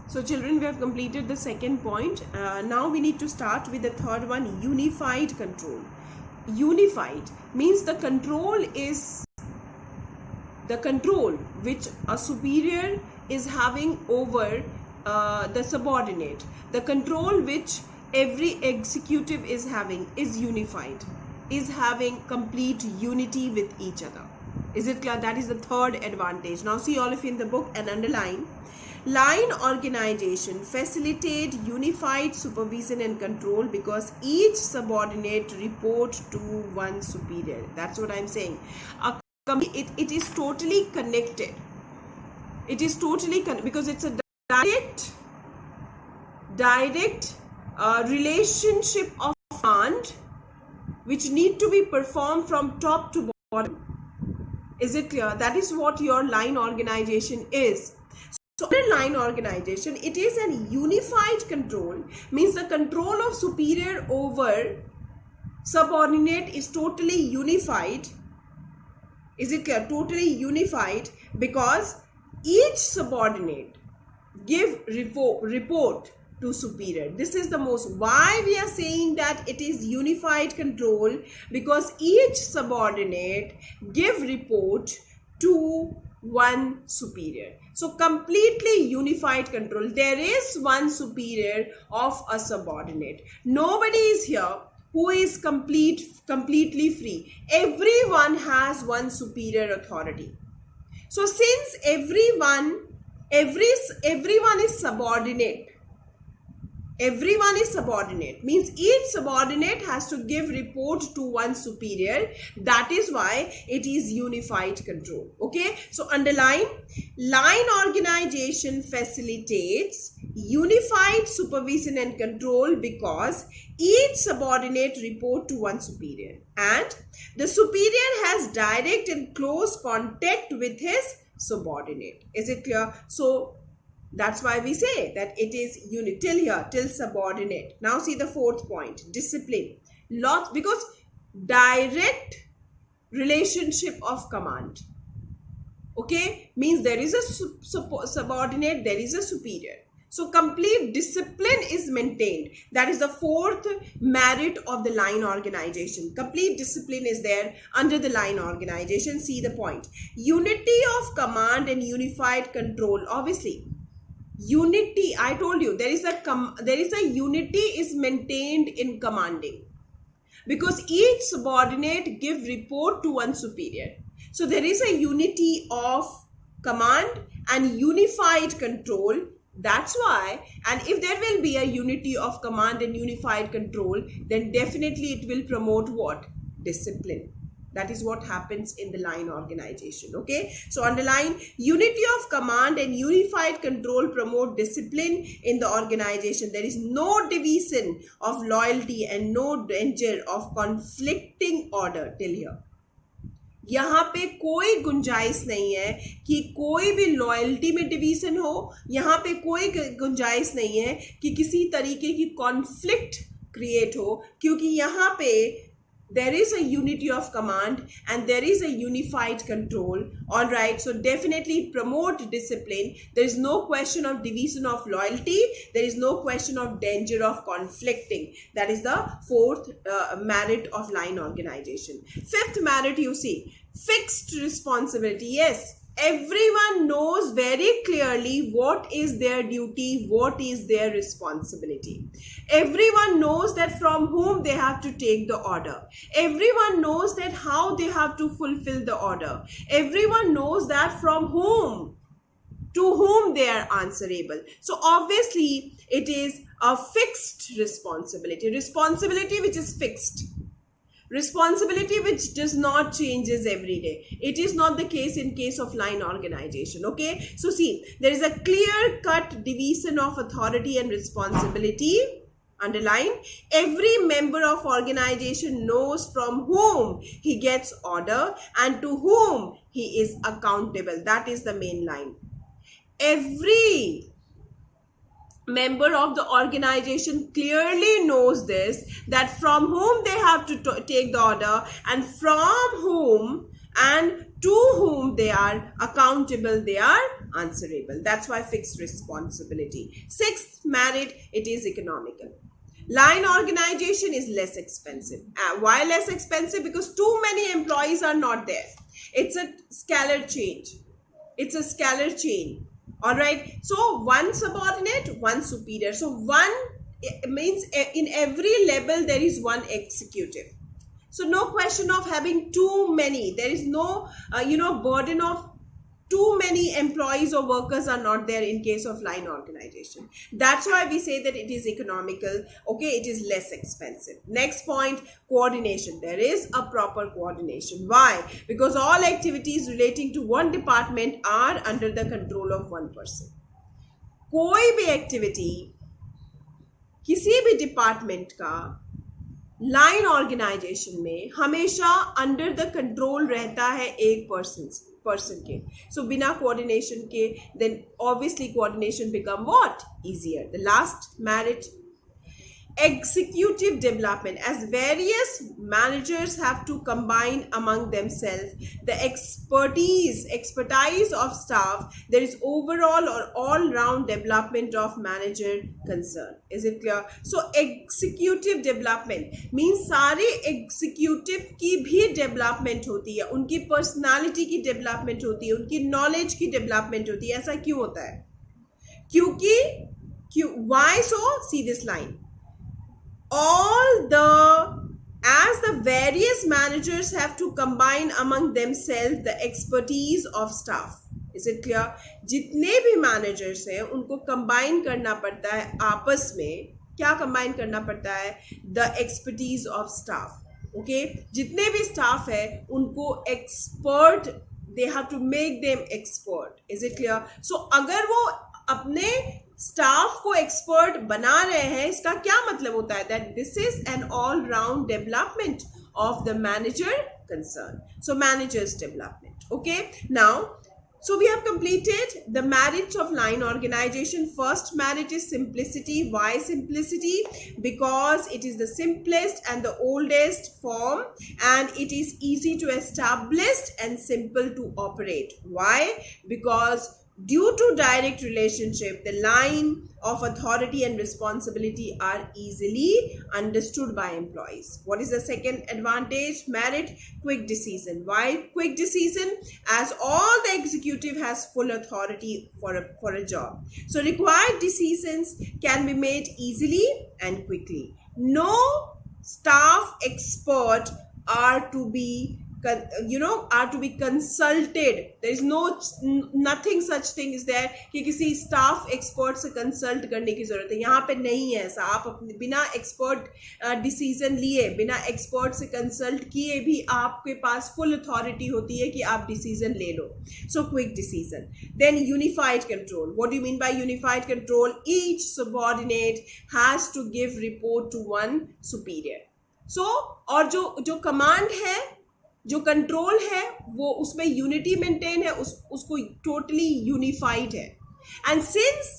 So children, we have completed the second point. Now we need to start with the third one, unified control. Unified means the control is the control which a superior is having over the subordinate. The control which every executive is having is unified, is having complete unity with each other. Is it clear? That is the third advantage. Now see all of you in the book and underline. Line organization facilitate unified supervision and control because each subordinate report to one superior. That's what I'm saying. It is totally connected. It is totally because it's a direct relationship of command which need to be performed from top to bottom. Is it clear? That is what your line organization is. So under line organization, it is an unified control, means the control of superior over subordinate is totally unified. Is it clear? Totally unified because each subordinate give report to superior. This is the most why we are saying that it is unified control, because each subordinate give report to one superior. So completely unified control. There is one superior of a subordinate. Nobody is here who is completely free. Everyone has one superior authority. So since everyone is subordinate, means each subordinate has to give report to one superior. That is why it is unified control. Okay, so underline, line organization facilitates unified supervision and control because each subordinate report to one superior and the superior has direct and close contact with his subordinate. Is it clear? So that's why we say that it is unit till here, till subordinate. Now see the fourth point, discipline. Lots, because direct relationship of command. Okay, means there is a subordinate, there is a superior. So complete discipline is maintained. That is the fourth merit of the line organization. Complete discipline is there under the line organization. See the point. Unity of command and unified control. Obviously, unity, I told you, there is a unity is maintained in commanding because each subordinate give report to one superior. So there is a unity of command and unified control. That's why, and if there will be a unity of command and unified control, then definitely it will promote what? Discipline. That is what happens in the line organization. Okay, so underline, unity of command and unified control promote discipline in the organization. There is no division of loyalty and no danger of conflicting order till here. यहाँ पे कोई गुंजाइश नहीं है कि कोई भी loyalty में डिवीजन हो, यहाँ पे कोई गुंजाइश नहीं है कि किसी तरीके की कॉन्फ्लिक्ट क्रिएट हो, क्योंकि यहाँ पे there is a unity of command and there is a unified control. All right, so definitely promote discipline. There is no question of division of loyalty. There is no question of danger of conflicting. That is the fourth merit of line organization. Fifth merit, you see, fixed responsibility. Yes, everyone knows very clearly what is their duty, what is their responsibility. Everyone knows that from whom they have to take the order. Everyone knows that how they have to fulfill the order. Everyone knows that from whom, to whom they are answerable. So obviously it is a fixed responsibility. Responsibility which is fixed. Responsibility which does not changes every day. It is not the case in case of line organization. Okay, so see, there is a clear-cut division of authority and responsibility. Underline, every member of organization knows from whom he gets order and to whom he is accountable. That is the main line. Every member of the organization clearly knows this, that from whom they have to take the order and from whom and to whom they are accountable, they are answerable. That's why fixed responsibility. Sixth, merit, it is economical. Line organization is less expensive. Why less expensive? Because too many employees are not there. It's a scalar change. It's a scalar chain. All right. So one subordinate, one superior. So one means in every level there is one executive. So no question of having too many. There is no burden of too many employees or workers are not there in case of line organization. That's why we say that it is economical. Okay, it is less expensive. Next point, coordination. There is a proper coordination. Why? Because all activities relating to one department are under the control of one person. कोई भी activity किसी भी department का line organisation में हमेशा under the control रहता है एक पर्सन के. सो बिना कोऑर्डिनेशन के then obviously coordination become what easier. The last merit, executive development. As various managers have to combine among themselves the expertise of staff, there is overall or all-round development of manager concern. Is it clear? So executive development means सारे executive की भी development होती है, उनकी personality की development होती है, उनकी knowledge की development होती है. ऐसा क्यों होता है? Why so? See this line. As the various managers have to combine among themselves the expertise of staff. Is it clear? जितने भी managers हैं उनको combine करना पड़ता है आपस में. क्या combine करना पड़ता है? The expertise of staff. Okay? जितने भी staff है उनको expert, they have to make them expert. Is it clear? So अगर वो अपने स्टाफ को एक्सपर्ट बना रहे हैं, इसका क्या मतलब होता है? That this is an all round development of the manager concern. So managers development. Okay, now so we have completed the merits of line organization. First merit is simplicity. Why simplicity? Because it is the simplest and the oldest form, and it is easy to establish and simple to operate. Why? Because due to direct relationship, the line of authority and responsibility are easily understood by employees. What is the second advantage? Merit, quick decision. Why quick decision? As all the executive has full authority for a job. So required decisions can be made easily and quickly. No staff expert are to be consulted. There is nothing such thing is there कि किसी staff expert से consult करने की जरूरत है. यहाँ पे नहीं है ऐसा. आप अपने बिना एक्सपर्ट डिसीजन लिए, बिना एक्सपर्ट से कंसल्ट किए भी आपके पास फुल अथॉरिटी होती है कि आप डिसीजन ले लो. So quick decision. Then unified control. What do you mean by unified control? Each subordinate has to give report to one superior. So और जो कमांड है, जो कंट्रोल है, वो उसमें यूनिटी मेंटेन है, उसको टोटली यूनिफाइड है. And since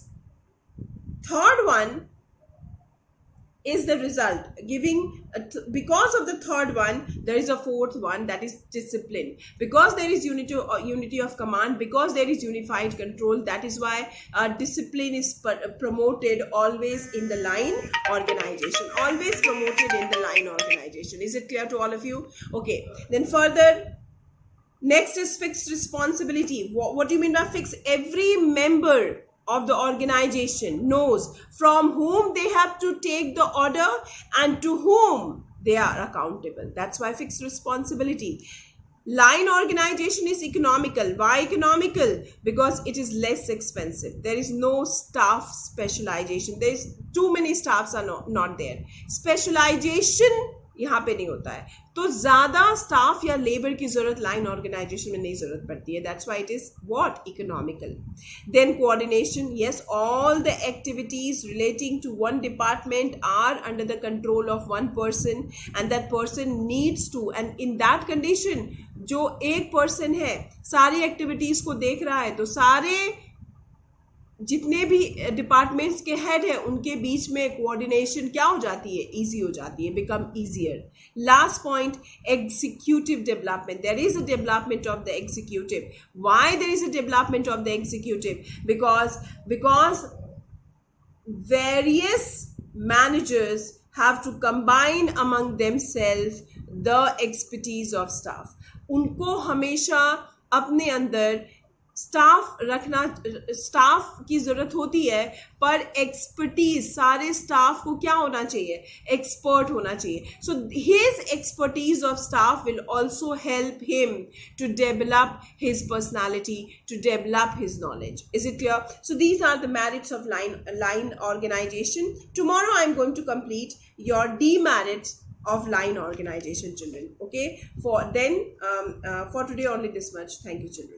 third one is the result giving because of the third one, there is a fourth one, that is discipline. Because there is unity of command, because there is unified control, that is why discipline is promoted always in the line organization. Always promoted in the line organization. Is it clear to all of you? Okay, then further, next is fixed responsibility. What do you mean by fixed? Every member of the organization knows from whom they have to take the order and to whom they are accountable. That's why fixed responsibility. Line organization is economical. Why economical? Because it is less expensive. There is no staff specialization. There is too many staffs are not there. Specialization यहाँ पे नहीं होता है, तो ज्यादा staff या labour की जरूरत लाइन ऑर्गेनाइजेशन में नहीं जरूरत पड़ती है. That's why it is what economical. Then coordination. Yes, all the activities relating to one department are under the control of one person and that person needs to, and in that condition जो एक person है सारी activities को देख रहा है, तो सारे जितने भी डिपार्टमेंट्स के हेड है उनके बीच में कोऑर्डिनेशन क्या हो जाती है, इजी हो जाती है, become easier. Last point, executive development. There is a development of the executive. Why there is a development of the executive? Because various managers have to combine among themselves the expertise of staff. उनको हमेशा अपने अंदर staff की जरूरत होती है, पर expertise सारे स्टाफ को क्या होना चाहिए, एक्सपर्ट होना चाहिए. So his expertise of staff will also help him to develop his personality, to develop his knowledge. Is it clear? So these are the merits of line organization. Tomorrow I am going to complete your demerits of line organization, children. Okay, for today only this much. Thank you, children.